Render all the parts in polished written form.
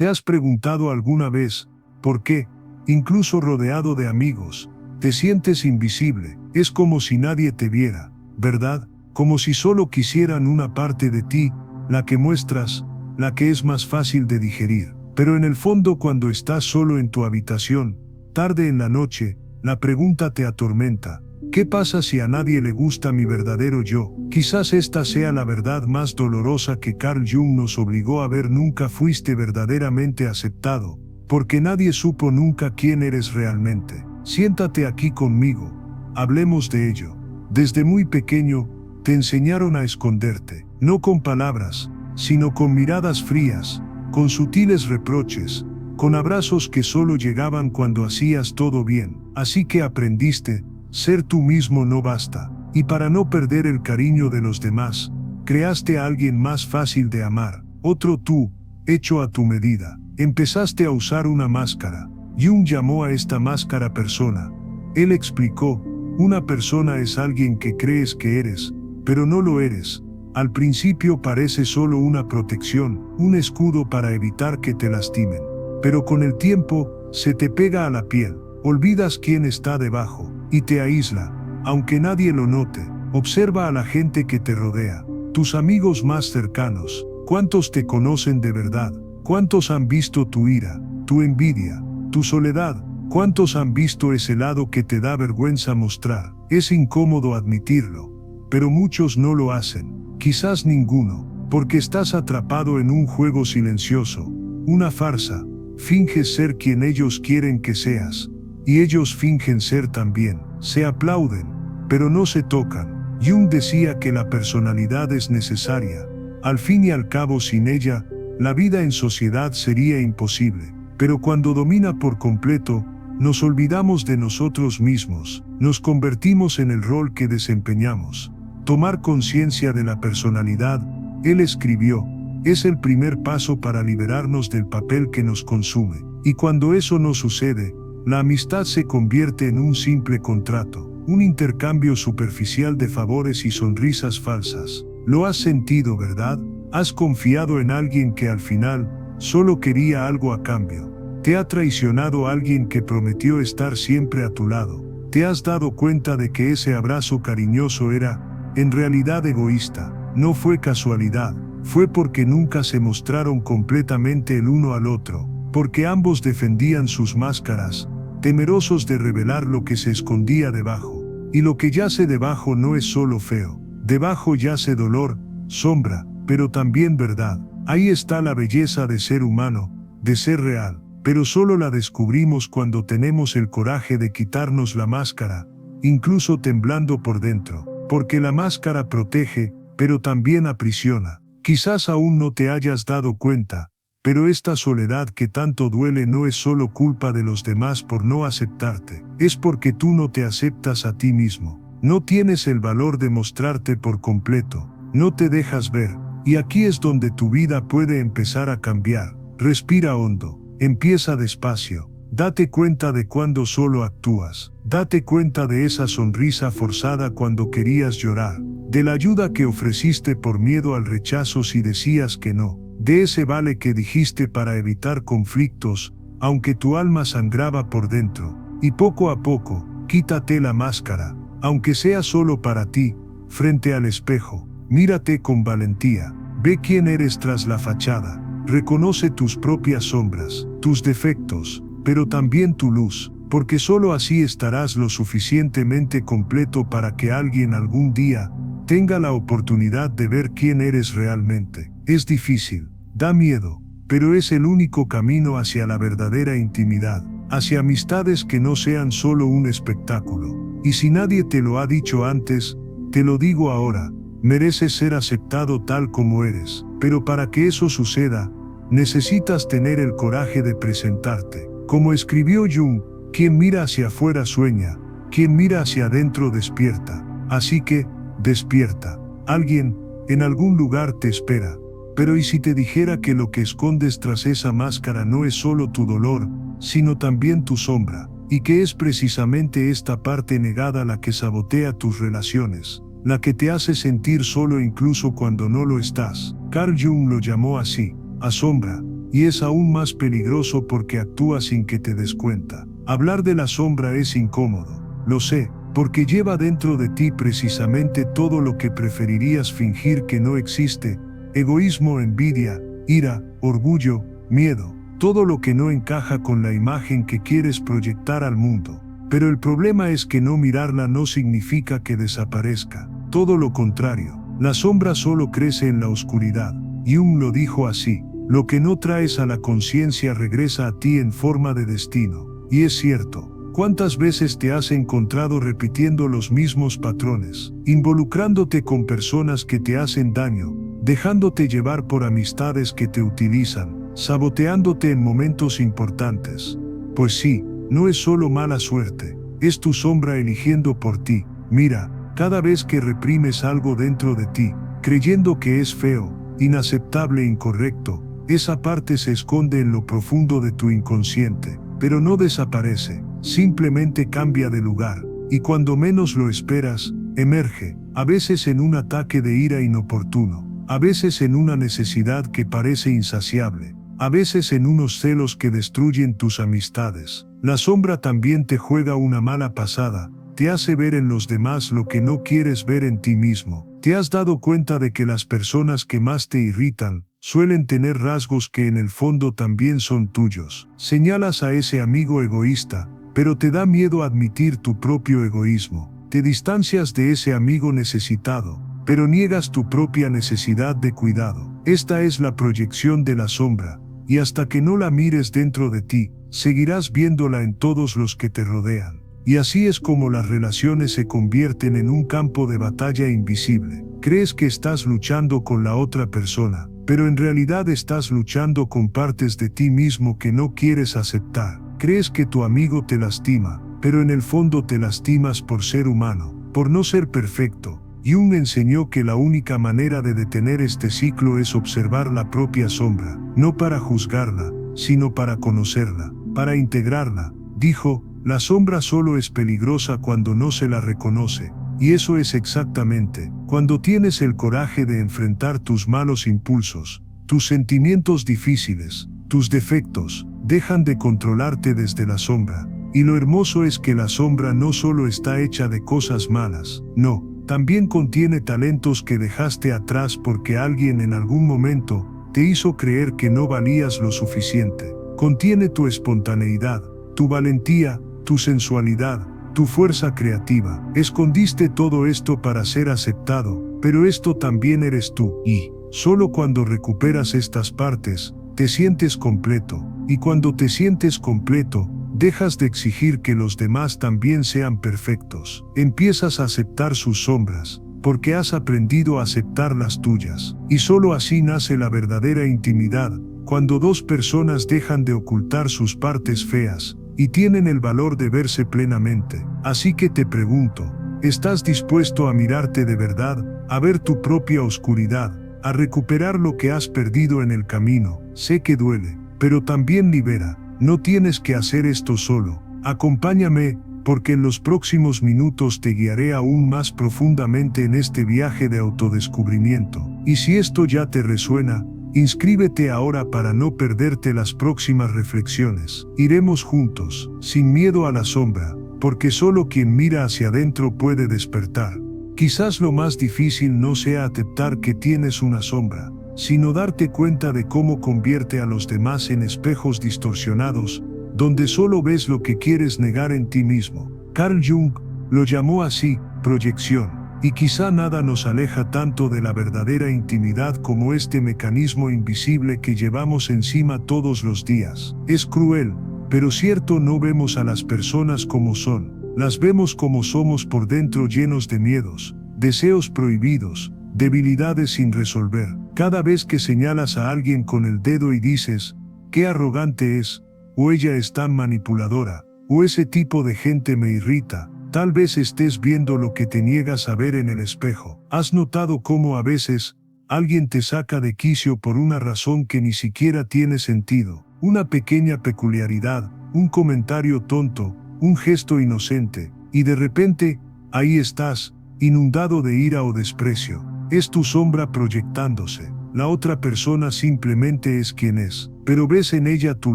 ¿Te has preguntado alguna vez por qué, incluso rodeado de amigos, te sientes invisible? Es como si nadie te viera, ¿verdad? Como si solo quisieran una parte de ti, la que muestras, la que es más fácil de digerir. Pero en el fondo, cuando estás solo en tu habitación, tarde en la noche, la pregunta te atormenta: ¿qué pasa si a nadie le gusta mi verdadero yo? Quizás esta sea la verdad más dolorosa que Carl Jung nos obligó a ver. Nunca fuiste verdaderamente aceptado, porque nadie supo nunca quién eres realmente. Siéntate aquí conmigo, hablemos de ello. Desde muy pequeño, te enseñaron a esconderte, no con palabras, sino con miradas frías, con sutiles reproches, con abrazos que solo llegaban cuando hacías todo bien. Así que aprendiste: ser tú mismo no basta. Y para no perder el cariño de los demás, creaste a alguien más fácil de amar, otro tú, hecho a tu medida. Empezaste a usar una máscara. Jung llamó a esta máscara persona. Él explicó: una persona es alguien que crees que eres, pero no lo eres. Al principio parece solo una protección, un escudo para evitar que te lastimen. Pero con el tiempo, se te pega a la piel, olvidas quién está debajo, y te aísla, aunque nadie lo note. Observa a la gente que te rodea, tus amigos más cercanos. ¿Cuántos te conocen de verdad? ¿Cuántos han visto tu ira, tu envidia, tu soledad? ¿Cuántos han visto ese lado que te da vergüenza mostrar? Es incómodo admitirlo, pero muchos no lo hacen. Quizás ninguno, porque estás atrapado en un juego silencioso, una farsa. Finges ser quien ellos quieren que seas, y ellos fingen ser también. Se aplauden, pero no se tocan. Jung decía que la personalidad es necesaria. Al fin y al cabo, sin ella, la vida en sociedad sería imposible. Pero cuando domina por completo, nos olvidamos de nosotros mismos, nos convertimos en el rol que desempeñamos. Tomar conciencia de la personalidad, él escribió, es el primer paso para liberarnos del papel que nos consume. Y cuando eso no sucede, la amistad se convierte en un simple contrato, un intercambio superficial de favores y sonrisas falsas. Lo has sentido, ¿verdad? Has confiado en alguien que al final solo quería algo a cambio. Te ha traicionado alguien que prometió estar siempre a tu lado. Te has dado cuenta de que ese abrazo cariñoso era, en realidad, egoísta. No fue casualidad, fue porque nunca se mostraron completamente el uno al otro, porque ambos defendían sus máscaras, temerosos de revelar lo que se escondía debajo. Y lo que yace debajo no es solo feo, debajo yace dolor, sombra, pero también verdad. Ahí está la belleza de ser humano, de ser real, pero solo la descubrimos cuando tenemos el coraje de quitarnos la máscara, incluso temblando por dentro, porque la máscara protege, pero también aprisiona. Quizás aún no te hayas dado cuenta, pero esta soledad que tanto duele no es solo culpa de los demás por no aceptarte, es porque tú no te aceptas a ti mismo. No tienes el valor de mostrarte por completo, no te dejas ver, y aquí es donde tu vida puede empezar a cambiar. Respira hondo, empieza despacio, date cuenta de cuando solo actúas, date cuenta de esa sonrisa forzada cuando querías llorar, de la ayuda que ofreciste por miedo al rechazo si decías que no, de ese vale que dijiste para evitar conflictos, aunque tu alma sangraba por dentro. Y poco a poco, quítate la máscara, aunque sea solo para ti, frente al espejo, mírate con valentía, ve quién eres tras la fachada, reconoce tus propias sombras, tus defectos, pero también tu luz, porque solo así estarás lo suficientemente completo para que alguien algún día tenga la oportunidad de ver quién eres realmente. Es difícil, da miedo, pero es el único camino hacia la verdadera intimidad, hacia amistades que no sean solo un espectáculo. Y si nadie te lo ha dicho antes, te lo digo ahora, mereces ser aceptado tal como eres, pero para que eso suceda, necesitas tener el coraje de presentarte. Como escribió Jung, quien mira hacia afuera sueña, quien mira hacia adentro despierta. Así que, despierta. Alguien, en algún lugar te espera. Pero ¿y si te dijera que lo que escondes tras esa máscara no es solo tu dolor, sino también tu sombra, y que es precisamente esta parte negada la que sabotea tus relaciones, la que te hace sentir solo incluso cuando no lo estás? Carl Jung lo llamó así, asombra, y es aún más peligroso porque actúa sin que te des cuenta. Hablar de la sombra es incómodo, lo sé, porque lleva dentro de ti precisamente todo lo que preferirías fingir que no existe: egoísmo, envidia, ira, orgullo, miedo, todo lo que no encaja con la imagen que quieres proyectar al mundo. Pero el problema es que no mirarla no significa que desaparezca, todo lo contrario. La sombra solo crece en la oscuridad. Jung lo dijo así: lo que no traes a la conciencia regresa a ti en forma de destino. Y es cierto. ¿Cuántas veces te has encontrado repitiendo los mismos patrones, involucrándote con personas que te hacen daño, dejándote llevar por amistades que te utilizan, saboteándote en momentos importantes? Pues sí, no es solo mala suerte, es tu sombra eligiendo por ti. Mira, cada vez que reprimes algo dentro de ti, creyendo que es feo, inaceptable e incorrecto, esa parte se esconde en lo profundo de tu inconsciente, pero no desaparece. Simplemente cambia de lugar, y cuando menos lo esperas, emerge, a veces en un ataque de ira inoportuno, a veces en una necesidad que parece insaciable, a veces en unos celos que destruyen tus amistades. La sombra también te juega una mala pasada, te hace ver en los demás lo que no quieres ver en ti mismo. ¿Te has dado cuenta de que las personas que más te irritan suelen tener rasgos que en el fondo también son tuyos? Señalas a ese amigo egoísta, pero te da miedo admitir tu propio egoísmo. Te distancias de ese amigo necesitado, pero niegas tu propia necesidad de cuidado. Esta es la proyección de la sombra, y hasta que no la mires dentro de ti, seguirás viéndola en todos los que te rodean. Y así es como las relaciones se convierten en un campo de batalla invisible. Crees que estás luchando con la otra persona, pero en realidad estás luchando con partes de ti mismo que no quieres aceptar. Crees que tu amigo te lastima, pero en el fondo te lastimas por ser humano, por no ser perfecto. Jung enseñó que la única manera de detener este ciclo es observar la propia sombra, no para juzgarla, sino para conocerla, para integrarla. Dijo: la sombra solo es peligrosa cuando no se la reconoce. Y eso es exactamente, cuando tienes el coraje de enfrentar tus malos impulsos, tus sentimientos difíciles, tus defectos, dejan de controlarte desde la sombra. Y lo hermoso es que la sombra no solo está hecha de cosas malas, no, también contiene talentos que dejaste atrás porque alguien en algún momento te hizo creer que no valías lo suficiente. Contiene tu espontaneidad, tu valentía, tu sensualidad, tu fuerza creativa. Escondiste todo esto para ser aceptado, pero esto también eres tú, y solo cuando recuperas estas partes, te sientes completo, y cuando te sientes completo, dejas de exigir que los demás también sean perfectos. Empiezas a aceptar sus sombras, porque has aprendido a aceptar las tuyas, y solo así nace la verdadera intimidad, cuando dos personas dejan de ocultar sus partes feas, y tienen el valor de verse plenamente. Así que te pregunto, ¿estás dispuesto a mirarte de verdad, a ver tu propia oscuridad, a recuperar lo que has perdido en el camino? Sé que duele, pero también libera. No tienes que hacer esto solo. Acompáñame, porque en los próximos minutos te guiaré aún más profundamente en este viaje de autodescubrimiento. Y si esto ya te resuena, inscríbete ahora para no perderte las próximas reflexiones. Iremos juntos, sin miedo a la sombra, porque solo quien mira hacia adentro puede despertar. Quizás lo más difícil no sea aceptar que tienes una sombra, sino darte cuenta de cómo convierte a los demás en espejos distorsionados, donde solo ves lo que quieres negar en ti mismo. Carl Jung lo llamó así, proyección, y quizá nada nos aleja tanto de la verdadera intimidad como este mecanismo invisible que llevamos encima todos los días. Es cruel, pero cierto, no vemos a las personas como son, las vemos como somos por dentro, llenos de miedos, deseos prohibidos, debilidades sin resolver. Cada vez que señalas a alguien con el dedo y dices, qué arrogante es, o ella es tan manipuladora, o ese tipo de gente me irrita, tal vez estés viendo lo que te niegas a ver en el espejo. ¿Has notado cómo a veces alguien te saca de quicio por una razón que ni siquiera tiene sentido? Una pequeña peculiaridad, un comentario tonto, un gesto inocente, y de repente, ahí estás, inundado de ira o desprecio. Es tu sombra proyectándose. la otra persona simplemente es quien es, pero ves en ella tu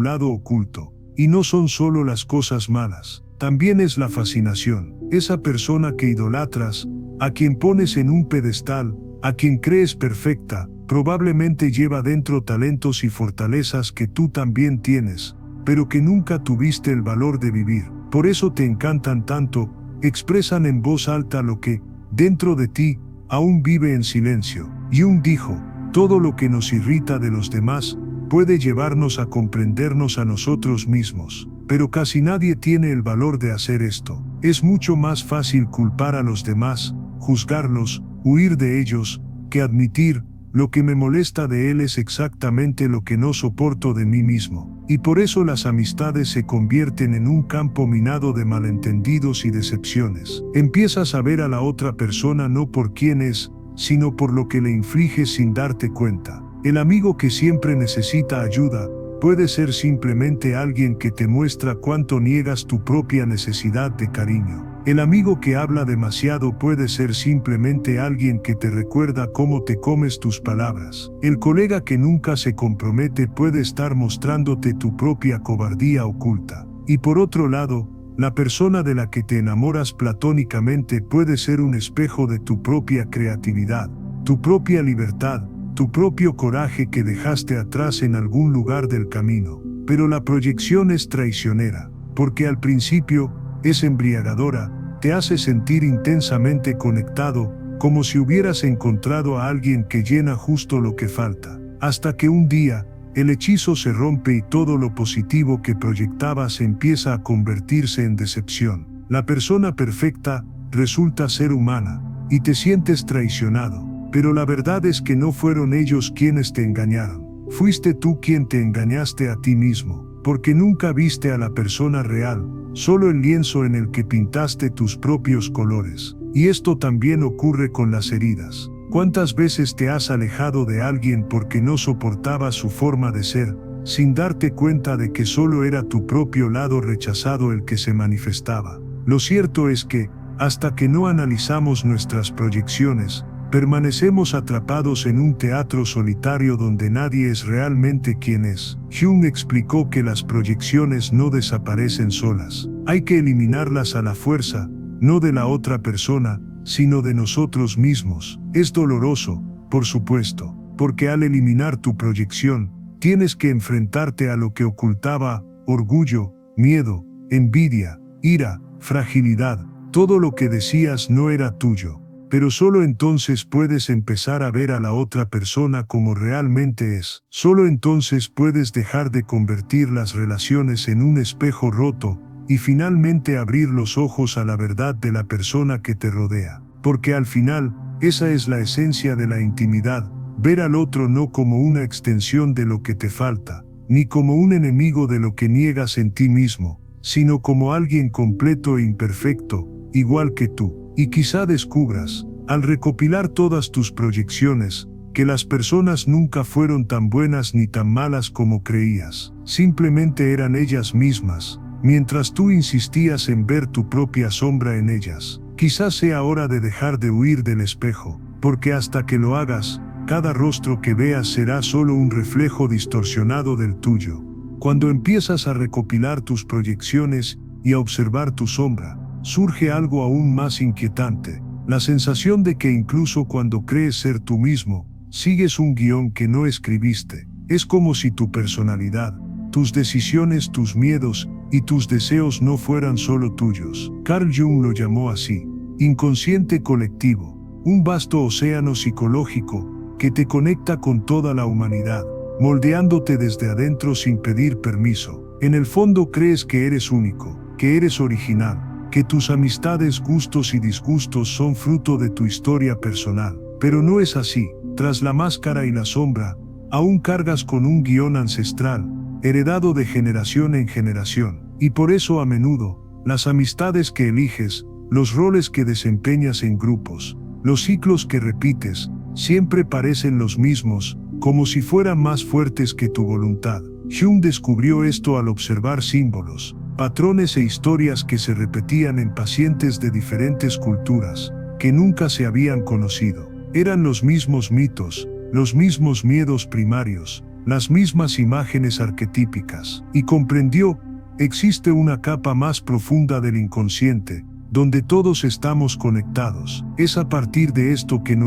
lado oculto. Y no son solo las cosas malas, también es la fascinación, esa persona que idolatras, a quien pones en un pedestal, a quien crees perfecta, probablemente lleva dentro talentos y fortalezas que tú también tienes, pero que nunca tuviste el valor de vivir. Por eso te encantan tanto, expresan en voz alta lo que, dentro de ti, aún vive en silencio. Jung dijo, todo lo que nos irrita de los demás, puede llevarnos a comprendernos a nosotros mismos. Pero casi nadie tiene el valor de hacer esto. Es mucho más fácil culpar a los demás, juzgarlos, huir de ellos, que admitir, lo que me molesta de él es exactamente lo que no soporto de mí mismo. Y por eso las amistades se convierten en un campo minado de malentendidos y decepciones. Empiezas a ver a la otra persona no por quién es, sino por lo que le infliges sin darte cuenta. El amigo que siempre necesita ayuda, puede ser simplemente alguien que te muestra cuánto niegas tu propia necesidad de cariño. El amigo que habla demasiado puede ser simplemente alguien que te recuerda cómo te comes tus palabras. El colega que nunca se compromete puede estar mostrándote tu propia cobardía oculta. Y por otro lado, la persona de la que te enamoras platónicamente puede ser un espejo de tu propia creatividad, tu propia libertad, tu propio coraje que dejaste atrás en algún lugar del camino. Pero la proyección es traicionera, porque al principio es embriagadora, te hace sentir intensamente conectado, como si hubieras encontrado a alguien que llena justo lo que falta. Hasta que un día, el hechizo se rompe y todo lo positivo que proyectabas empieza a convertirse en decepción. La persona perfecta resulta ser humana, y te sientes traicionado. Pero la verdad es que no fueron ellos quienes te engañaron. Fuiste tú quien te engañaste a ti mismo, porque nunca viste a la persona real, solo el lienzo en el que pintaste tus propios colores. Y esto también ocurre con las heridas. ¿Cuántas veces te has alejado de alguien porque no soportabas su forma de ser, sin darte cuenta de que solo era tu propio lado rechazado el que se manifestaba? Lo cierto es que, hasta que no analizamos nuestras proyecciones, permanecemos atrapados en un teatro solitario donde nadie es realmente quien es. Jung explicó que las proyecciones no desaparecen solas. Hay que eliminarlas a la fuerza, no de la otra persona, sino de nosotros mismos. Es doloroso, por supuesto, porque al eliminar tu proyección, tienes que enfrentarte a lo que ocultaba: orgullo, miedo, envidia, ira, fragilidad. Todo lo que decías no era tuyo. Pero solo entonces puedes empezar a ver a la otra persona como realmente es. Solo entonces puedes dejar de convertir las relaciones en un espejo roto y finalmente abrir los ojos a la verdad de la persona que te rodea. Porque al final, esa es la esencia de la intimidad: ver al otro no como una extensión de lo que te falta, ni como un enemigo de lo que niegas en ti mismo, sino como alguien completo e imperfecto, igual que tú. Y quizá descubras, al recopilar todas tus proyecciones, que las personas nunca fueron tan buenas ni tan malas como creías. Simplemente eran ellas mismas, mientras tú insistías en ver tu propia sombra en ellas. Quizás sea hora de dejar de huir del espejo, porque hasta que lo hagas, cada rostro que veas será solo un reflejo distorsionado del tuyo. Cuando empiezas a recopilar tus proyecciones y a observar tu sombra, surge algo aún más inquietante: la sensación de que incluso cuando crees ser tú mismo, sigues un guión que no escribiste. Es como si tu personalidad, tus decisiones, tus miedos y tus deseos no fueran solo tuyos. Carl Jung lo llamó así: inconsciente colectivo, un vasto océano psicológico que te conecta con toda la humanidad, moldeándote desde adentro sin pedir permiso. En el fondo crees que eres único, que eres original, que tus amistades, gustos y disgustos son fruto de tu historia personal. Pero no es así. Tras la máscara y la sombra, aún cargas con un guión ancestral, heredado de generación en generación. Y por eso a menudo, las amistades que eliges, los roles que desempeñas en grupos, los ciclos que repites, siempre parecen los mismos, como si fueran más fuertes que tu voluntad. Jung descubrió esto al observar símbolos, patrones e historias que se repetían en pacientes de diferentes culturas, que nunca se habían conocido. Eran los mismos mitos, los mismos miedos primarios, las mismas imágenes arquetípicas. Y comprendió, existe una capa más profunda del inconsciente, donde todos estamos conectados. Es a partir de esto que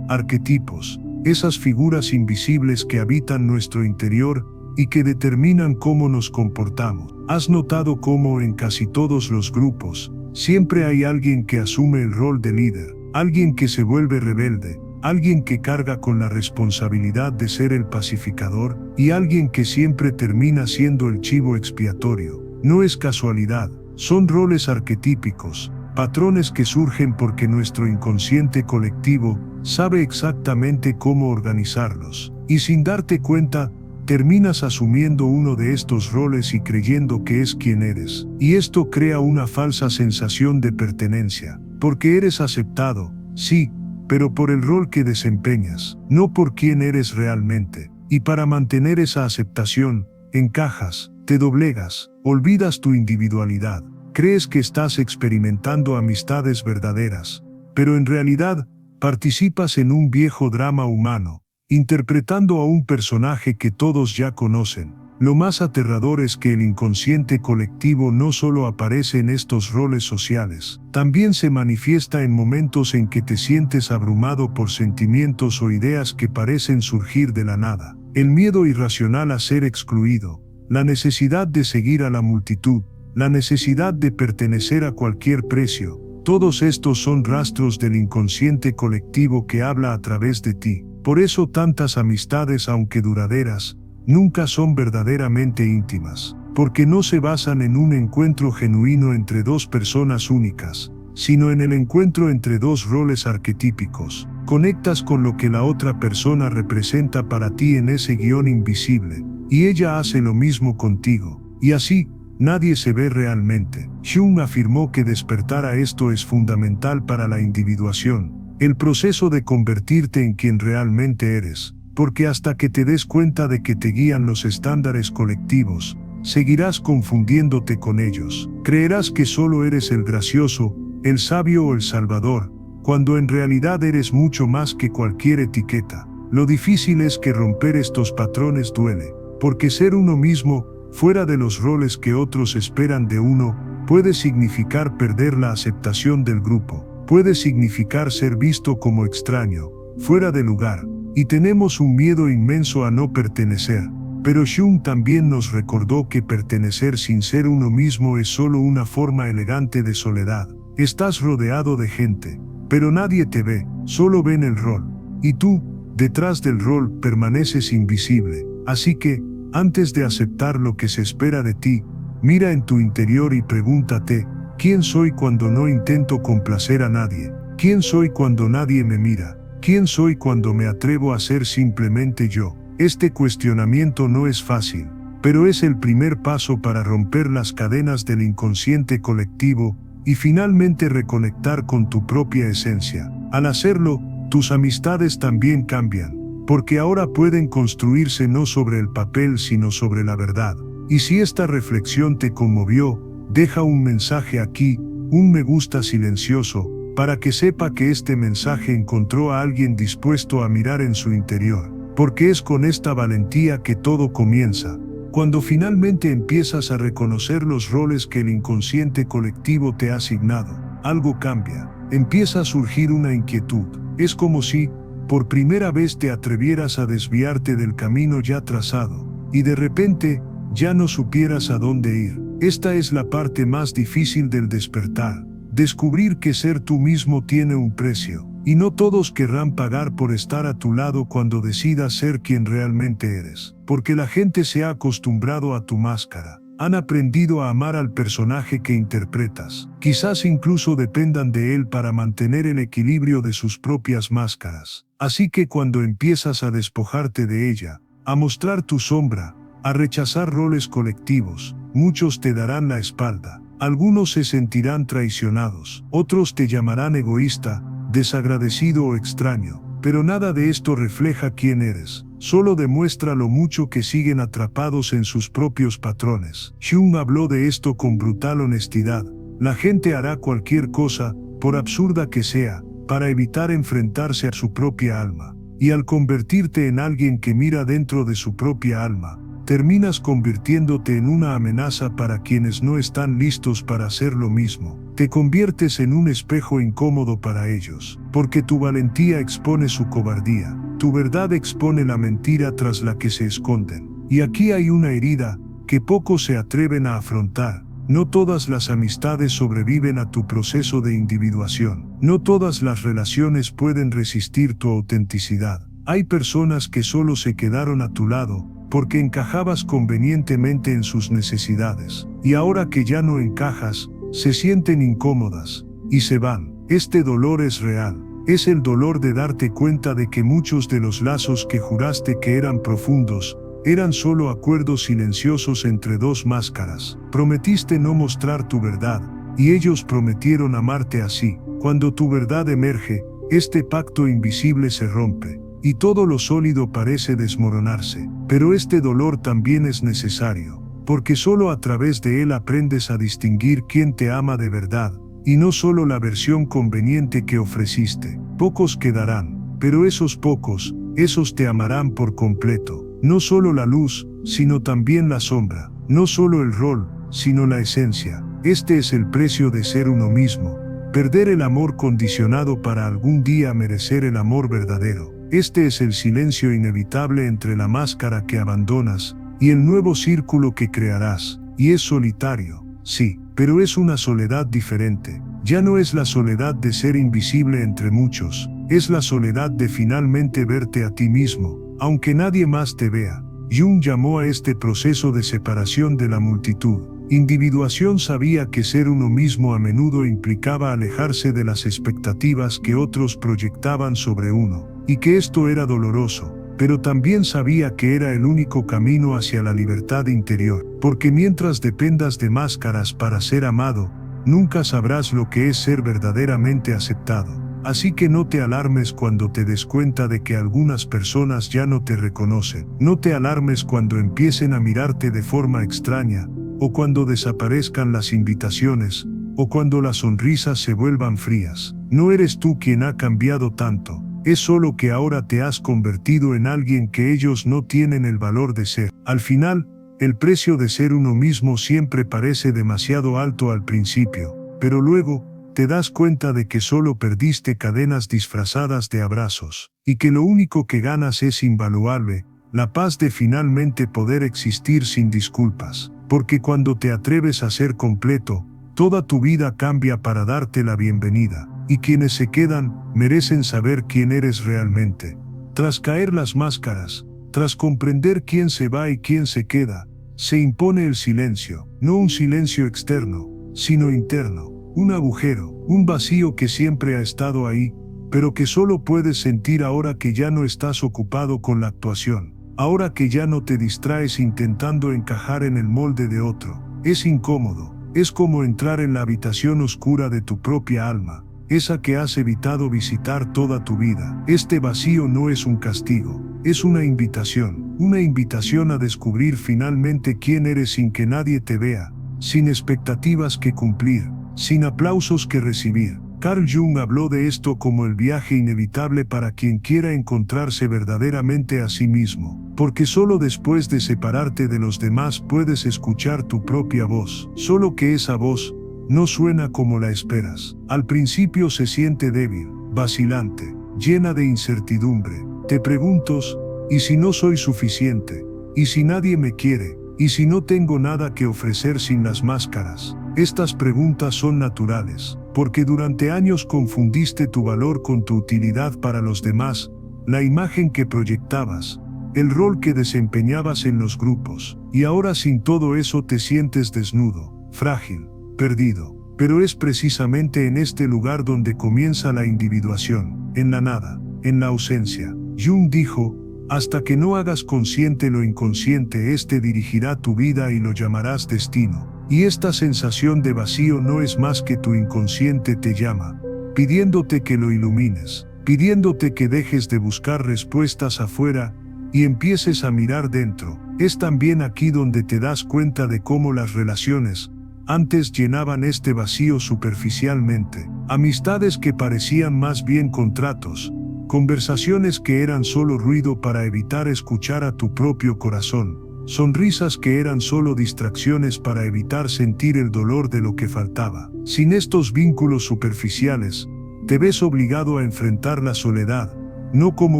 arquetipos, esas figuras invisibles que habitan nuestro interior y que determinan cómo nos comportamos. ¿Has notado cómo en casi todos los grupos, siempre hay alguien que asume el rol de líder, alguien que se vuelve rebelde, alguien que carga con la responsabilidad de ser el pacificador, y alguien que siempre termina siendo el chivo expiatorio? No es casualidad, son roles arquetípicos, patrones que surgen porque nuestro inconsciente colectivo sabe exactamente cómo organizarlos, y sin darte cuenta, terminas asumiendo uno de estos roles y creyendo que es quien eres. Y esto crea una falsa sensación de pertenencia, porque eres aceptado, sí, pero por el rol que desempeñas, no por quién eres realmente. Y para mantener esa aceptación, encajas, te doblegas, olvidas tu individualidad, crees que estás experimentando amistades verdaderas, pero en realidad, participas en un viejo drama humano, interpretando a un personaje que todos ya conocen. Lo más aterrador es que el inconsciente colectivo no solo aparece en estos roles sociales, también se manifiesta en momentos en que te sientes abrumado por sentimientos o ideas que parecen surgir de la nada. El miedo irracional a ser excluido, la necesidad de seguir a la multitud, la necesidad de pertenecer a cualquier precio, todos estos son rastros del inconsciente colectivo que habla a través de ti. Por eso tantas amistades, aunque duraderas, nunca son verdaderamente íntimas, porque no se basan en un encuentro genuino entre dos personas únicas, sino en el encuentro entre dos roles arquetípicos. Conectas con lo que la otra persona representa para ti en ese guión invisible, y ella hace lo mismo contigo, y así, nadie se ve realmente. Jung afirmó que despertar a esto es fundamental para la individuación, el proceso de convertirte en quien realmente eres, porque hasta que te des cuenta de que te guían los estándares colectivos, seguirás confundiéndote con ellos. Creerás que solo eres el gracioso, el sabio o el salvador, cuando en realidad eres mucho más que cualquier etiqueta. Lo difícil es que romper estos patrones duele, porque ser uno mismo, fuera de los roles que otros esperan de uno, puede significar perder la aceptación del grupo, puede significar ser visto como extraño, fuera de lugar, y tenemos un miedo inmenso a no pertenecer. Pero Jung también nos recordó que pertenecer sin ser uno mismo es solo una forma elegante de soledad. Estás rodeado de gente, pero nadie te ve, solo ven el rol, y tú, detrás del rol, permaneces invisible. Así que, antes de aceptar lo que se espera de ti, mira en tu interior y pregúntate, ¿quién soy cuando no intento complacer a nadie? ¿Quién soy cuando nadie me mira? ¿Quién soy cuando me atrevo a ser simplemente yo? Este cuestionamiento no es fácil, pero es el primer paso para romper las cadenas del inconsciente colectivo y finalmente reconectar con tu propia esencia. Al hacerlo, tus amistades también cambian, porque ahora pueden construirse no sobre el papel sino sobre la verdad. Y si esta reflexión te conmovió, deja un mensaje aquí, un me gusta silencioso, para que sepa que este mensaje encontró a alguien dispuesto a mirar en su interior. Porque es con esta valentía que todo comienza. Cuando finalmente empiezas a reconocer los roles que el inconsciente colectivo te ha asignado, algo cambia. Empieza a surgir una inquietud. Es como si, por primera vez te atrevieras a desviarte del camino ya trazado, y de repente, ya no supieras a dónde ir. Esta es la parte más difícil del despertar. Descubrir que ser tú mismo tiene un precio, y no todos querrán pagar por estar a tu lado cuando decidas ser quien realmente eres, porque la gente se ha acostumbrado a tu máscara, han aprendido a amar al personaje que interpretas, quizás incluso dependan de él para mantener el equilibrio de sus propias máscaras. Así que cuando empiezas a despojarte de ella, a mostrar tu sombra, a rechazar roles colectivos, muchos te darán la espalda. Algunos se sentirán traicionados, otros te llamarán egoísta, desagradecido o extraño, pero nada de esto refleja quién eres, solo demuestra lo mucho que siguen atrapados en sus propios patrones. Jung habló de esto con brutal honestidad. La gente hará cualquier cosa, por absurda que sea, para evitar enfrentarse a su propia alma. y al convertirte en alguien que mira dentro de su propia alma, terminas convirtiéndote en una amenaza para quienes no están listos para hacer lo mismo. Te conviertes en un espejo incómodo para ellos, porque tu valentía expone su cobardía, tu verdad expone la mentira tras la que se esconden. Y aquí hay una herida que pocos se atreven a afrontar. No todas las amistades sobreviven a tu proceso de individuación. No todas las relaciones pueden resistir tu autenticidad. Hay personas que solo se quedaron a tu lado porque encajabas convenientemente en sus necesidades. Y ahora que ya no encajas, se sienten incómodas y se van. Este dolor es real. Es el dolor de darte cuenta de que muchos de los lazos que juraste que eran profundos, eran solo acuerdos silenciosos entre dos máscaras. Prometiste no mostrar tu verdad, y ellos prometieron amarte así. Cuando tu verdad emerge, este pacto invisible se rompe, y todo lo sólido parece desmoronarse. Pero este dolor también es necesario, porque solo a través de él aprendes a distinguir quién te ama de verdad, y no solo la versión conveniente que ofreciste. Pocos quedarán, pero esos pocos, esos te amarán por completo. No solo la luz, sino también la sombra. No solo el rol, sino la esencia. Este es el precio de ser uno mismo. Perder el amor condicionado para algún día merecer el amor verdadero. Este es el silencio inevitable entre la máscara que abandonas y el nuevo círculo que crearás. Y es solitario, sí, pero es una soledad diferente. Ya no es la soledad de ser invisible entre muchos, es la soledad de finalmente verte a ti mismo, aunque nadie más te vea. Jung llamó a este proceso de separación de la multitud. Individuación sabía que ser uno mismo a menudo implicaba alejarse de las expectativas que otros proyectaban sobre uno, y que esto era doloroso, pero también sabía que era el único camino hacia la libertad interior, porque mientras dependas de máscaras para ser amado, nunca sabrás lo que es ser verdaderamente aceptado. Así que no te alarmes cuando te des cuenta de que algunas personas ya no te reconocen. No te alarmes cuando empiecen a mirarte de forma extraña, o cuando desaparezcan las invitaciones, o cuando las sonrisas se vuelvan frías. No eres tú quien ha cambiado tanto, es solo que ahora te has convertido en alguien que ellos no tienen el valor de ser. Al final, el precio de ser uno mismo siempre parece demasiado alto al principio, pero luego, te das cuenta de que solo perdiste cadenas disfrazadas de abrazos, y que lo único que ganas es invaluable, la paz de finalmente poder existir sin disculpas. Porque cuando te atreves a ser completo, toda tu vida cambia para darte la bienvenida, y quienes se quedan, merecen saber quién eres realmente. Tras caer las máscaras, tras comprender quién se va y quién se queda, se impone el silencio, no un silencio externo, sino interno. Un agujero, un vacío que siempre ha estado ahí, pero que solo puedes sentir ahora que ya no estás ocupado con la actuación, ahora que ya no te distraes intentando encajar en el molde de otro. Es incómodo, es como entrar en la habitación oscura de tu propia alma, esa que has evitado visitar toda tu vida. Este vacío no es un castigo, es una invitación a descubrir finalmente quién eres sin que nadie te vea, sin expectativas que cumplir, sin aplausos que recibir. Carl Jung habló de esto como el viaje inevitable para quien quiera encontrarse verdaderamente a sí mismo, porque solo después de separarte de los demás puedes escuchar tu propia voz, solo que esa voz no suena como la esperas. Al principio se siente débil, vacilante, llena de incertidumbre. Te preguntas, ¿y si no soy suficiente? ¿Y si nadie me quiere? ¿Y si no tengo nada que ofrecer sin las máscaras? Estas preguntas son naturales, porque durante años confundiste tu valor con tu utilidad para los demás, la imagen que proyectabas, el rol que desempeñabas en los grupos, y ahora sin todo eso te sientes desnudo, frágil, perdido. Pero es precisamente en este lugar donde comienza la individuación, en la nada, en la ausencia. Jung dijo, hasta que no hagas consciente lo inconsciente, este dirigirá tu vida y lo llamarás destino. Y esta sensación de vacío no es más que tu inconsciente te llama, pidiéndote que lo ilumines, pidiéndote que dejes de buscar respuestas afuera y empieces a mirar dentro. Es también aquí donde te das cuenta de cómo las relaciones antes llenaban este vacío superficialmente. Amistades que parecían más bien contratos, conversaciones que eran solo ruido para evitar escuchar a tu propio corazón, sonrisas que eran solo distracciones para evitar sentir el dolor de lo que faltaba. Sin estos vínculos superficiales, te ves obligado a enfrentar la soledad, no como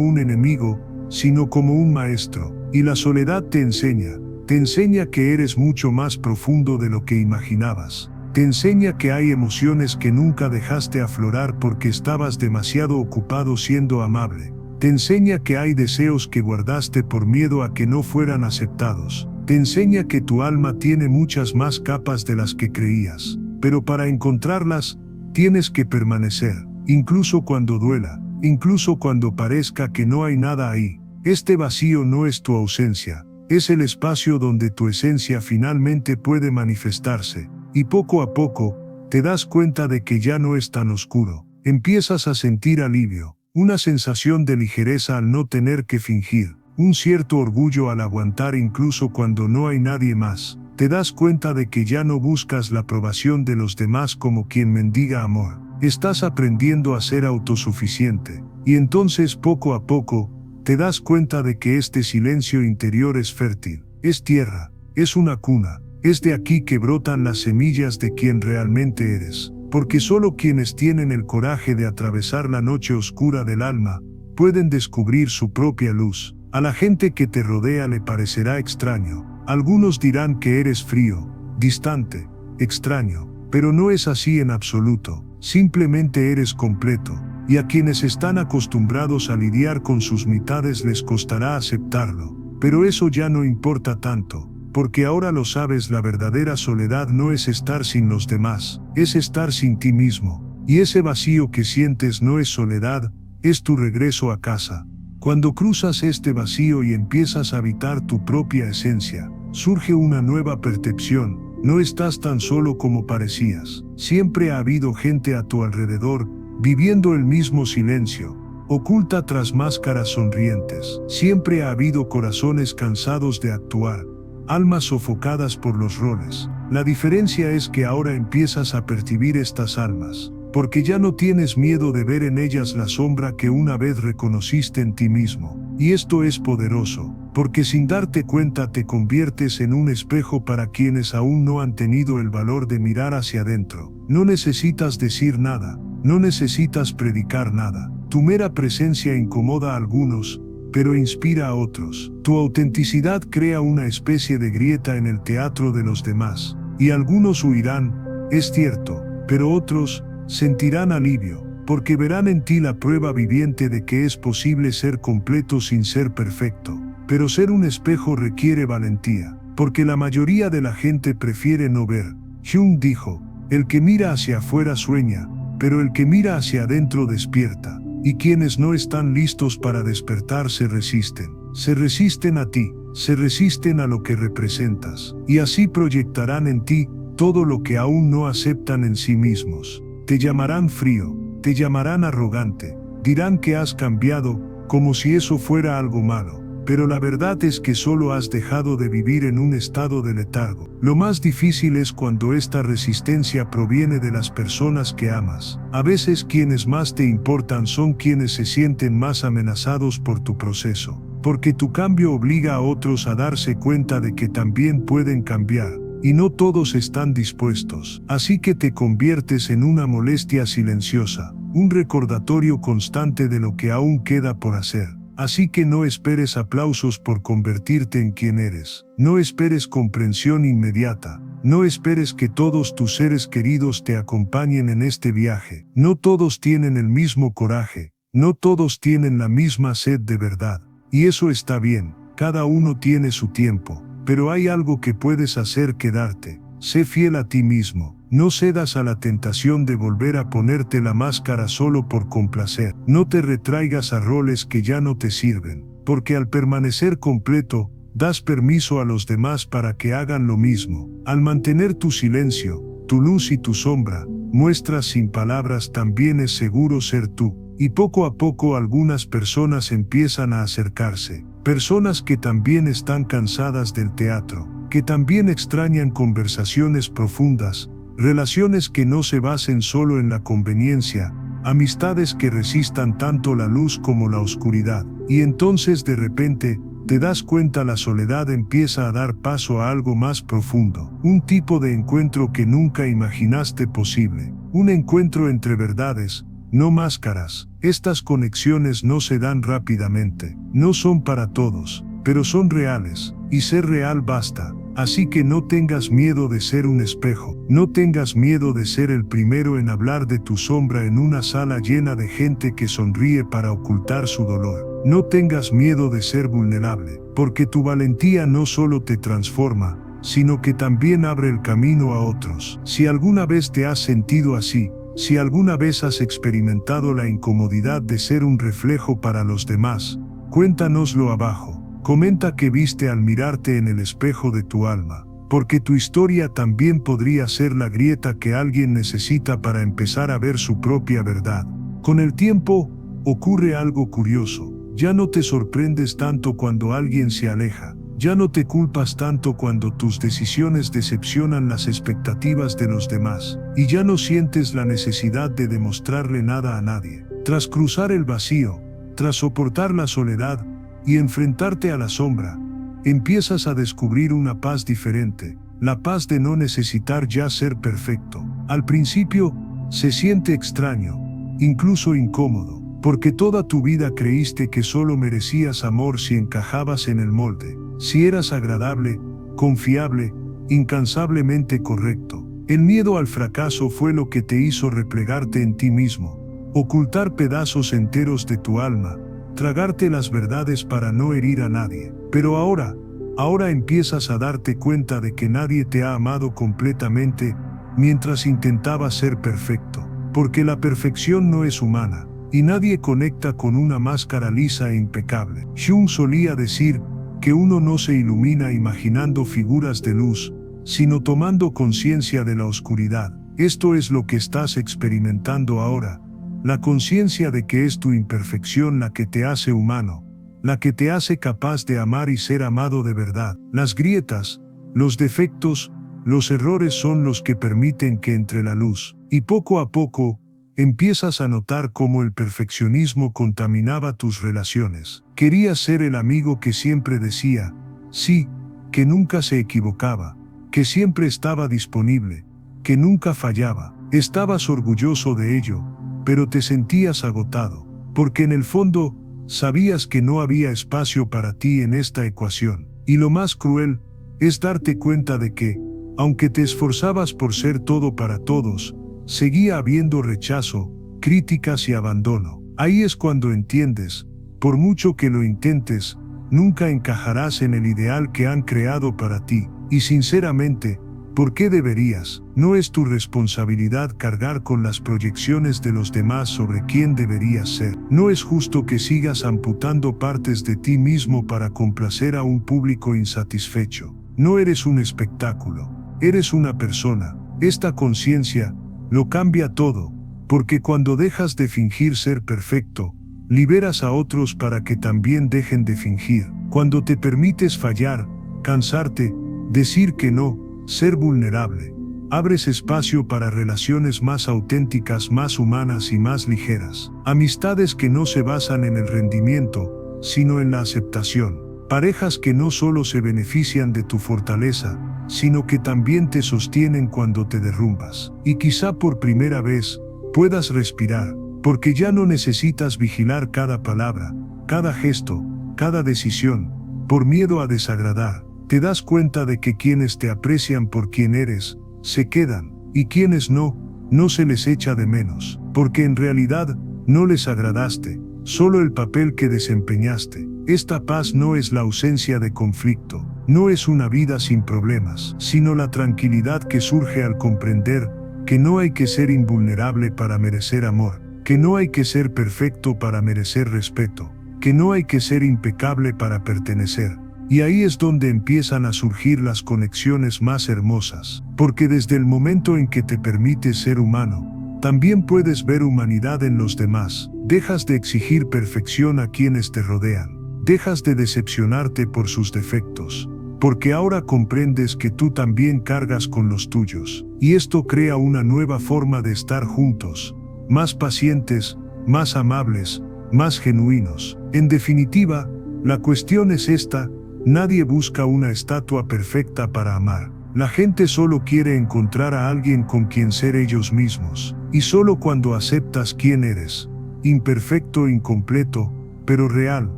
un enemigo, sino como un maestro, y la soledad te enseña que eres mucho más profundo de lo que imaginabas. Te enseña que hay emociones que nunca dejaste aflorar porque estabas demasiado ocupado siendo amable. Te enseña que hay deseos que guardaste por miedo a que no fueran aceptados. Te enseña que tu alma tiene muchas más capas de las que creías. Pero para encontrarlas, tienes que permanecer, incluso cuando duela, incluso cuando parezca que no hay nada ahí. Este vacío no es tu ausencia, es el espacio donde tu esencia finalmente puede manifestarse. Y poco a poco, te das cuenta de que ya no es tan oscuro. Empiezas a sentir alivio, una sensación de ligereza al no tener que fingir, un cierto orgullo al aguantar incluso cuando no hay nadie más. Te das cuenta de que ya no buscas la aprobación de los demás como quien mendiga amor. Estás aprendiendo a ser autosuficiente. Y entonces poco a poco, te das cuenta de que este silencio interior es fértil, es tierra, es una cuna. Es de aquí que brotan las semillas de quien realmente eres, porque solo quienes tienen el coraje de atravesar la noche oscura del alma, pueden descubrir su propia luz. A la gente que te rodea le parecerá extraño. Algunos dirán que eres frío, distante, extraño, pero no es así en absoluto. Simplemente eres completo, y a quienes están acostumbrados a lidiar con sus mitades les costará aceptarlo. Pero eso ya no importa tanto. Porque ahora lo sabes, la verdadera soledad no es estar sin los demás, es estar sin ti mismo. Y ese vacío que sientes no es soledad, es tu regreso a casa. Cuando cruzas este vacío y empiezas a habitar tu propia esencia, surge una nueva percepción. No estás tan solo como parecías. Siempre ha habido gente a tu alrededor, viviendo el mismo silencio, oculta tras máscaras sonrientes. Siempre ha habido corazones cansados de actuar, almas sofocadas por los roles. La diferencia es que ahora empiezas a percibir estas almas, porque ya no tienes miedo de ver en ellas la sombra que una vez reconociste en ti mismo. Y esto es poderoso, porque sin darte cuenta te conviertes en un espejo para quienes aún no han tenido el valor de mirar hacia adentro. No necesitas decir nada, no necesitas predicar nada. Tu mera presencia incomoda a algunos, pero inspira a otros. Tu autenticidad crea una especie de grieta en el teatro de los demás, y algunos huirán, es cierto, pero otros sentirán alivio, porque verán en ti la prueba viviente de que es posible ser completo sin ser perfecto. Pero ser un espejo requiere valentía, porque la mayoría de la gente prefiere no ver. Jung dijo, el que mira hacia afuera sueña, pero el que mira hacia adentro despierta. Y quienes no están listos para despertar se resisten a ti, se resisten a lo que representas, y así proyectarán en ti todo lo que aún no aceptan en sí mismos. Te llamarán frío, te llamarán arrogante, dirán que has cambiado, como si eso fuera algo malo. Pero la verdad es que solo has dejado de vivir en un estado de letargo. Lo más difícil es cuando esta resistencia proviene de las personas que amas. A veces quienes más te importan son quienes se sienten más amenazados por tu proceso. Porque tu cambio obliga a otros a darse cuenta de que también pueden cambiar. Y no todos están dispuestos. Así que te conviertes en una molestia silenciosa, un recordatorio constante de lo que aún queda por hacer. Así que no esperes aplausos por convertirte en quien eres. No esperes comprensión inmediata. No esperes que todos tus seres queridos te acompañen en este viaje. No todos tienen el mismo coraje. No todos tienen la misma sed de verdad. Y eso está bien. Cada uno tiene su tiempo. Pero hay algo que puedes hacer: quedarte. Sé fiel a ti mismo. No cedas a la tentación de volver a ponerte la máscara solo por complacer. No te retraigas a roles que ya no te sirven, porque al permanecer completo, das permiso a los demás para que hagan lo mismo. Al mantener tu silencio, tu luz y tu sombra, muestras sin palabras, también es seguro ser tú. Y poco a poco algunas personas empiezan a acercarse. Personas que también están cansadas del teatro, que también extrañan conversaciones profundas, relaciones que no se basen solo en la conveniencia, amistades que resistan tanto la luz como la oscuridad. Y entonces de repente, te das cuenta la soledad empieza a dar paso a algo más profundo, un tipo de encuentro que nunca imaginaste posible, un encuentro entre verdades, no máscaras. Estas conexiones no se dan rápidamente, no son para todos, pero son reales, y ser real basta. Así que no tengas miedo de ser un espejo, no tengas miedo de ser el primero en hablar de tu sombra en una sala llena de gente que sonríe para ocultar su dolor. No tengas miedo de ser vulnerable, porque tu valentía no solo te transforma, sino que también abre el camino a otros. Si alguna vez te has sentido así, si alguna vez has experimentado la incomodidad de ser un reflejo para los demás, cuéntanoslo abajo. Comenta qué viste al mirarte en el espejo de tu alma, porque tu historia también podría ser la grieta que alguien necesita para empezar a ver su propia verdad. Con el tiempo, ocurre algo curioso. Ya no te sorprendes tanto cuando alguien se aleja. Ya no te culpas tanto cuando tus decisiones decepcionan las expectativas de los demás. Y ya no sientes la necesidad de demostrarle nada a nadie. Tras cruzar el vacío, tras soportar la soledad, y enfrentarte a la sombra, empiezas a descubrir una paz diferente, la paz de no necesitar ya ser perfecto. Al principio, se siente extraño, incluso incómodo, porque toda tu vida creíste que solo merecías amor si encajabas en el molde, si eras agradable, confiable, incansablemente correcto. El miedo al fracaso fue lo que te hizo replegarte en ti mismo, ocultar pedazos enteros de tu alma, tragarte las verdades para no herir a nadie. Pero ahora empiezas a darte cuenta de que nadie te ha amado completamente mientras intentabas ser perfecto, porque la perfección no es humana, y nadie conecta con una máscara lisa e impecable. Jung solía decir que uno no se ilumina imaginando figuras de luz, sino tomando conciencia de la oscuridad. Esto es lo que estás experimentando ahora. La conciencia de que es tu imperfección la que te hace humano, la que te hace capaz de amar y ser amado de verdad. Las grietas, los defectos, los errores son los que permiten que entre la luz. Y poco a poco, empiezas a notar cómo el perfeccionismo contaminaba tus relaciones. Querías ser el amigo que siempre decía sí, que nunca se equivocaba, que siempre estaba disponible, que nunca fallaba. Estabas orgulloso de ello, pero te sentías agotado, porque en el fondo, sabías que no había espacio para ti en esta ecuación. Y lo más cruel, es darte cuenta de que, aunque te esforzabas por ser todo para todos, seguía habiendo rechazo, críticas y abandono. Ahí es cuando entiendes, por mucho que lo intentes, nunca encajarás en el ideal que han creado para ti. Y sinceramente, ¿por qué deberías? No es tu responsabilidad cargar con las proyecciones de los demás sobre quién deberías ser. No es justo que sigas amputando partes de ti mismo para complacer a un público insatisfecho. No eres un espectáculo, eres una persona. Esta conciencia lo cambia todo, porque cuando dejas de fingir ser perfecto, liberas a otros para que también dejen de fingir. Cuando te permites fallar, cansarte, decir que no, ser vulnerable, abres espacio para relaciones más auténticas, más humanas y más ligeras. Amistades que no se basan en el rendimiento, sino en la aceptación. Parejas que no solo se benefician de tu fortaleza, sino que también te sostienen cuando te derrumbas. Y quizá por primera vez, puedas respirar, porque ya no necesitas vigilar cada palabra, cada gesto, cada decisión, por miedo a desagradar. Te das cuenta de que quienes te aprecian por quien eres, se quedan, y quienes no se les echa de menos, porque en realidad, no les agradaste, solo el papel que desempeñaste. Esta paz no es la ausencia de conflicto, no es una vida sin problemas, sino la tranquilidad que surge al comprender que no hay que ser invulnerable para merecer amor, que no hay que ser perfecto para merecer respeto, que no hay que ser impecable para pertenecer. Y ahí es donde empiezan a surgir las conexiones más hermosas, porque desde el momento en que te permites ser humano, también puedes ver humanidad en los demás. Dejas de exigir perfección a quienes te rodean, dejas de decepcionarte por sus defectos, porque ahora comprendes que tú también cargas con los tuyos, y esto crea una nueva forma de estar juntos, más pacientes, más amables, más genuinos. En definitiva, la cuestión es esta: nadie busca una estatua perfecta para amar. La gente solo quiere encontrar a alguien con quien ser ellos mismos. Y solo cuando aceptas quién eres, imperfecto, incompleto, pero real,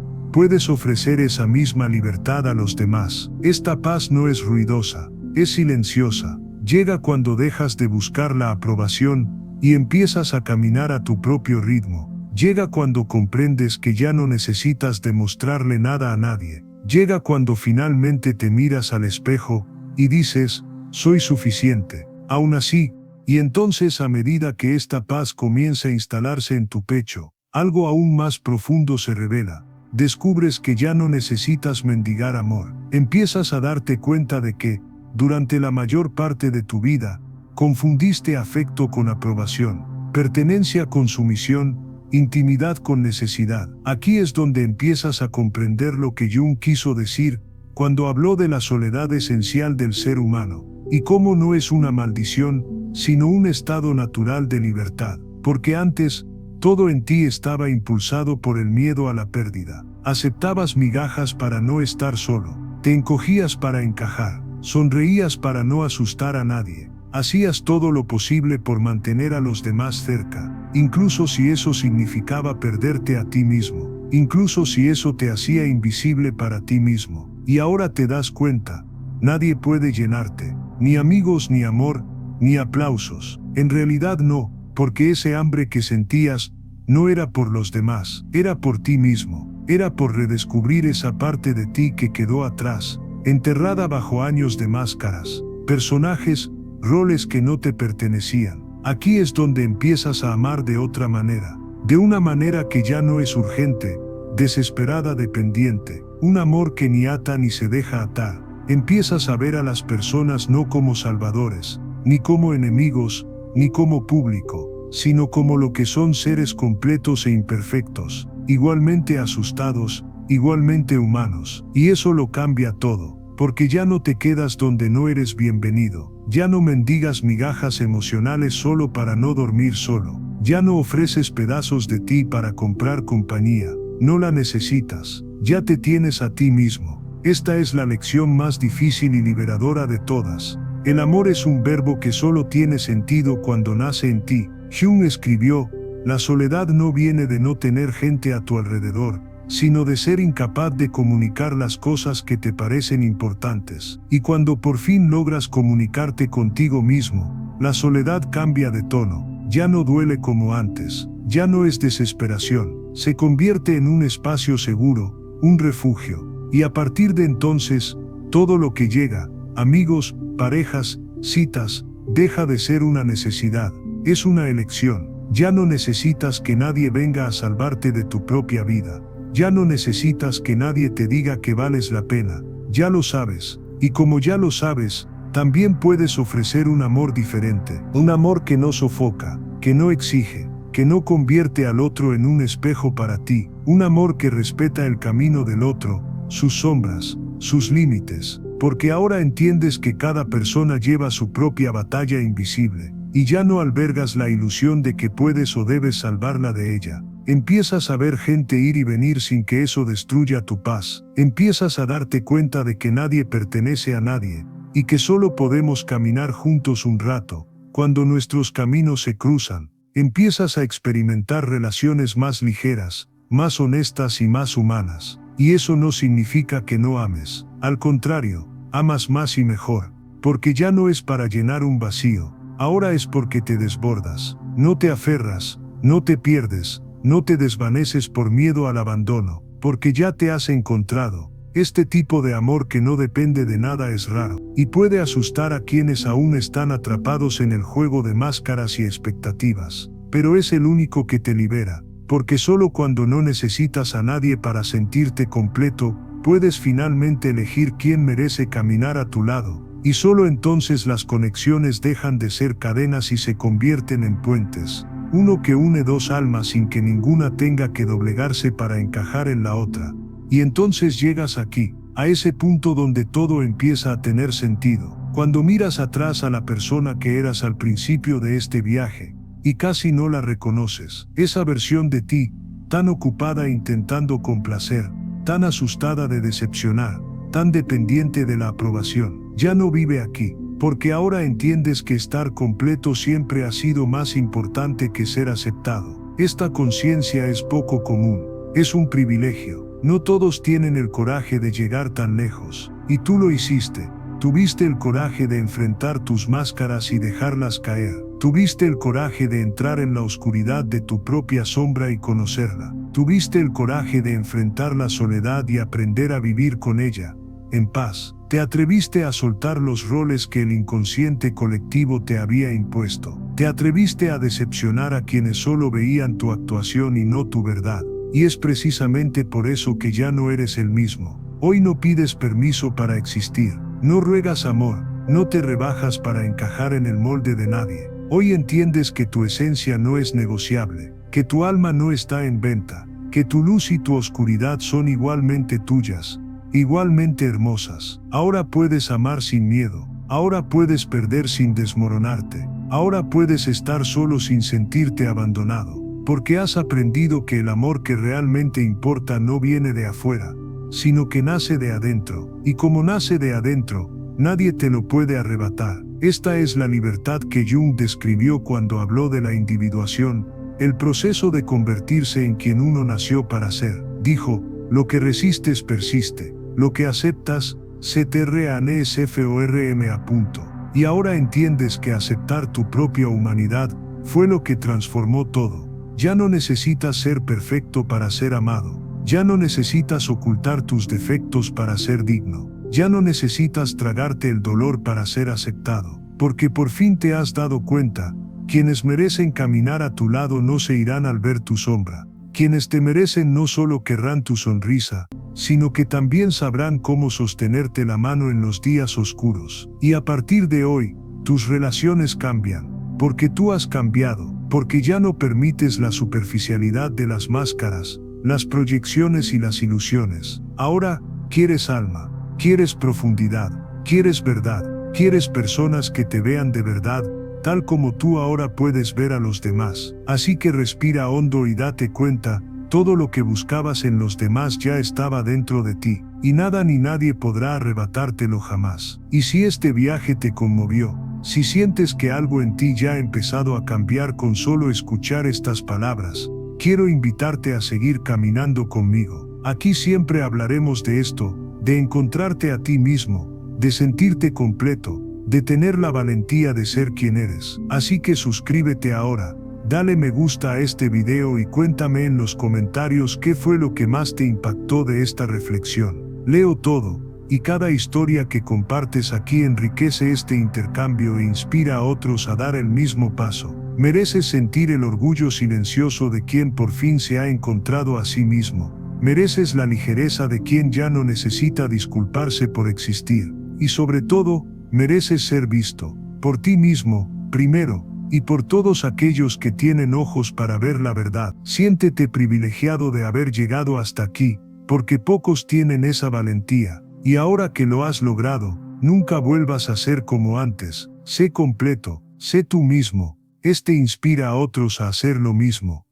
puedes ofrecer esa misma libertad a los demás. Esta paz no es ruidosa, es silenciosa. Llega cuando dejas de buscar la aprobación y empiezas a caminar a tu propio ritmo. Llega cuando comprendes que ya no necesitas demostrarle nada a nadie. Llega cuando finalmente te miras al espejo y dices: soy suficiente. Aún así, y entonces, a medida que esta paz comienza a instalarse en tu pecho, algo aún más profundo se revela. Descubres que ya no necesitas mendigar amor. Empiezas a darte cuenta de que, durante la mayor parte de tu vida, confundiste afecto con aprobación, pertenencia con sumisión, intimidad con necesidad. Aquí es donde empiezas a comprender lo que Jung quiso decir cuando habló de la soledad esencial del ser humano, y cómo no es una maldición, sino un estado natural de libertad, porque antes, todo en ti estaba impulsado por el miedo a la pérdida. Aceptabas migajas para no estar solo, te encogías para encajar, sonreías para no asustar a nadie, hacías todo lo posible por mantener a los demás cerca, incluso si eso significaba perderte a ti mismo, incluso si eso te hacía invisible para ti mismo. Y ahora te das cuenta: nadie puede llenarte, ni amigos, ni amor, ni aplausos. En realidad no, porque ese hambre que sentías no era por los demás, era por ti mismo, era por redescubrir esa parte de ti que quedó atrás, enterrada bajo años de máscaras, personajes, roles que no te pertenecían. Aquí es donde empiezas a amar de otra manera, de una manera que ya no es urgente, desesperada, dependiente, un amor que ni ata ni se deja atar. Empiezas a ver a las personas no como salvadores, ni como enemigos, ni como público, sino como lo que son: seres completos e imperfectos, igualmente asustados, igualmente humanos. Y eso lo cambia todo, porque ya no te quedas donde no eres bienvenido, ya no mendigas migajas emocionales solo para no dormir solo, ya no ofreces pedazos de ti para comprar compañía, no la necesitas, ya te tienes a ti mismo. Esta es la lección más difícil y liberadora de todas. El amor es un verbo que solo tiene sentido cuando nace en ti. Jung escribió: la soledad no viene de no tener gente a tu alrededor, sino de ser incapaz de comunicar las cosas que te parecen importantes. Y cuando por fin logras comunicarte contigo mismo, la soledad cambia de tono, ya no duele como antes, ya no es desesperación, se convierte en un espacio seguro, un refugio. Y a partir de entonces, todo lo que llega, amigos, parejas, citas, deja de ser una necesidad, es una elección. Ya no necesitas que nadie venga a salvarte de tu propia vida. Ya no necesitas que nadie te diga que vales la pena. Ya lo sabes. Y como ya lo sabes, también puedes ofrecer un amor diferente. Un amor que no sofoca, que no exige, que no convierte al otro en un espejo para ti. Un amor que respeta el camino del otro, sus sombras, sus límites. Porque ahora entiendes que cada persona lleva su propia batalla invisible. Y ya no albergas la ilusión de que puedes o debes salvarla de ella. Empiezas a ver gente ir y venir sin que eso destruya tu paz. Empiezas a darte cuenta de que nadie pertenece a nadie, y que solo podemos caminar juntos un rato. Cuando nuestros caminos se cruzan, empiezas a experimentar relaciones más ligeras, más honestas y más humanas. Y eso no significa que no ames. Al contrario, amas más y mejor, porque ya no es para llenar un vacío. Ahora es porque te desbordas, no te aferras, no te pierdes, no te desvaneces por miedo al abandono, porque ya te has encontrado. Este tipo de amor que no depende de nada es raro, y puede asustar a quienes aún están atrapados en el juego de máscaras y expectativas, pero es el único que te libera, porque solo cuando no necesitas a nadie para sentirte completo, puedes finalmente elegir quién merece caminar a tu lado. Y solo entonces las conexiones dejan de ser cadenas y se convierten en puentes. Uno que une dos almas sin que ninguna tenga que doblegarse para encajar en la otra. Y entonces llegas aquí, a ese punto donde todo empieza a tener sentido. Cuando miras atrás a la persona que eras al principio de este viaje, y casi no la reconoces. Esa versión de ti, tan ocupada intentando complacer, tan asustada de decepcionar, tan dependiente de la aprobación, ya no vive aquí, porque ahora entiendes que estar completo siempre ha sido más importante que ser aceptado. Esta conciencia es poco común, es un privilegio. No todos tienen el coraje de llegar tan lejos, y tú lo hiciste. Tuviste el coraje de enfrentar tus máscaras y dejarlas caer. Tuviste el coraje de entrar en la oscuridad de tu propia sombra y conocerla. Tuviste el coraje de enfrentar la soledad y aprender a vivir con ella, en paz. Te atreviste a soltar los roles que el inconsciente colectivo te había impuesto. Te atreviste a decepcionar a quienes solo veían tu actuación y no tu verdad. Y es precisamente por eso que ya no eres el mismo. Hoy no pides permiso para existir. No ruegas amor, no te rebajas para encajar en el molde de nadie. Hoy entiendes que tu esencia no es negociable, que tu alma no está en venta, que tu luz y tu oscuridad son igualmente tuyas, igualmente hermosas. Ahora puedes amar sin miedo, ahora puedes perder sin desmoronarte, ahora puedes estar solo sin sentirte abandonado, porque has aprendido que el amor que realmente importa no viene de afuera, sino que nace de adentro, y como nace de adentro, nadie te lo puede arrebatar. Esta es la libertad que Jung describió cuando habló de la individuación, el proceso de convertirse en quien uno nació para ser. Dijo, lo que resistes persiste, lo que aceptas, se te transforma. Y ahora entiendes que aceptar tu propia humanidad fue lo que transformó todo. Ya no necesitas ser perfecto para ser amado. Ya no necesitas ocultar tus defectos para ser digno. Ya no necesitas tragarte el dolor para ser aceptado. Porque por fin te has dado cuenta, quienes merecen caminar a tu lado no se irán al ver tu sombra. Quienes te merecen no solo querrán tu sonrisa, sino que también sabrán cómo sostenerte la mano en los días oscuros. Y a partir de hoy, tus relaciones cambian, porque tú has cambiado, porque ya no permites la superficialidad de las máscaras, las proyecciones y las ilusiones. Ahora, quieres alma, quieres profundidad, quieres verdad, quieres personas que te vean de verdad, tal como tú ahora puedes ver a los demás. Así que respira hondo y date cuenta, todo lo que buscabas en los demás ya estaba dentro de ti, y nada ni nadie podrá arrebatártelo jamás. Y si este viaje te conmovió, si sientes que algo en ti ya ha empezado a cambiar con solo escuchar estas palabras, quiero invitarte a seguir caminando conmigo. Aquí siempre hablaremos de esto, de encontrarte a ti mismo, de sentirte completo, de tener la valentía de ser quien eres. Así que suscríbete ahora, dale me gusta a este video y cuéntame en los comentarios qué fue lo que más te impactó de esta reflexión. Leo todo, y cada historia que compartes aquí enriquece este intercambio e inspira a otros a dar el mismo paso. Mereces sentir el orgullo silencioso de quien por fin se ha encontrado a sí mismo. Mereces la ligereza de quien ya no necesita disculparse por existir. Y sobre todo, mereces ser visto, por ti mismo, primero, y por todos aquellos que tienen ojos para ver la verdad. Siéntete privilegiado de haber llegado hasta aquí, porque pocos tienen esa valentía. Y ahora que lo has logrado, nunca vuelvas a ser como antes. Sé completo, sé tú mismo. Este inspira a otros a hacer lo mismo.